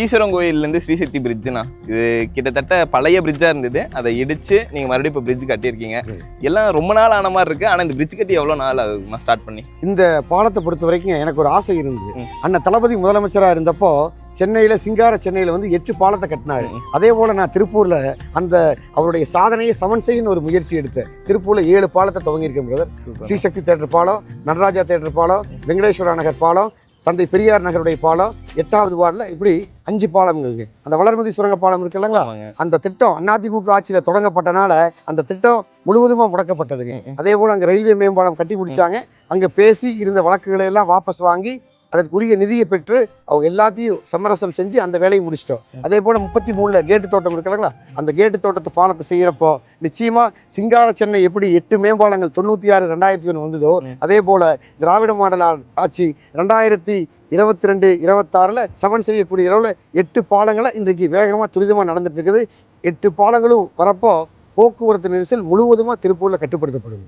ஈஸ்வரன் கோயிலேருந்து ஸ்ரீசக்தி பிரிட்ஜுண்ணா. இது கிட்டத்தட்ட பழைய பிரிட்ஜாக இருந்தது. அதை இடித்து நீங்கள் மறுபடியும் இப்போ பிரிட்ஜ் கட்டியிருக்கீங்க. எல்லாம் ரொம்ப நாள் ஆன மாதிரி இருக்குது. ஆனால் இந்த பிரிட்ஜ் கட்டி எவ்வளோ நாள் ஆகுதுமா ஸ்டார்ட் பண்ணி? இந்த பாலத்தை பொறுத்த வரைக்கும் எனக்கு ஒரு ஆசை இருந்தது. அண்ணன் தளபதி முதலமைச்சராக இருந்தப்போ சென்னையில் சிங்கார வந்து 8 பாலத்தை கட்டினாரு. அதே போல் நான் திருப்பூரில் அந்த அவருடைய சாதனையை சமன் செய்யணும் ஒரு முயற்சி எடுத்தேன். திருப்பூரில் 7 பாலத்தை துவங்கியிருக்கேன் பிரதர். ஸ்ரீசக்தி தேட்டர் பாலம், நடராஜா தேட்டர் பாலம், வெங்கடேஸ்வரா நகர் பாலம், தந்தை பெரியார் நகருடைய பாலம், 8வது வார்டில் இப்படி 5 பாலங்களுக்கு. அந்த வளர்மதி சுரங்க பாலம் இருக்கு இல்லைங்களா, அந்த திட்டம் அதிமுக ஆட்சியில் தொடங்கப்பட்டனால அந்த திட்டம் முழுவதுமாக முடக்கப்பட்டதுங்க. அதே போல் அங்கே ரயில்வே மேம்பாலம் கட்டி முடிச்சாங்க. அங்கே பேசி இருந்த வழக்குகளை எல்லாம் வாபஸ் வாங்கி அதற்குரிய நிதியை பெற்று அவங்க எல்லாத்தையும் சமரசம் செஞ்சு அந்த வேலையை முடிச்சிட்டோம். அதே போல் 33ல் கேட்டு தோட்டம் இருக்குல்லைங்களா, அந்த கேட்டு தோட்டத்து பாலத்தை செய்கிறப்போ நிச்சயமாக சிங்கார சென்னை எப்படி 8 மேம்பாலங்கள் 96 2001 வந்ததோ அதே போல் திராவிட மாடல் ஆட்சி 2022 26ல் சமன் செய்யக்கூடிய அளவில் 8 பாலங்களை இன்றைக்கு வேகமாக துரிதமாக நடந்துட்டு இருக்குது. 8 பாலங்களும் வரப்போ போக்குவரத்து நெரிசல் முழுவதுமாக திருப்பூரில் கட்டுப்படுத்தப்படும்.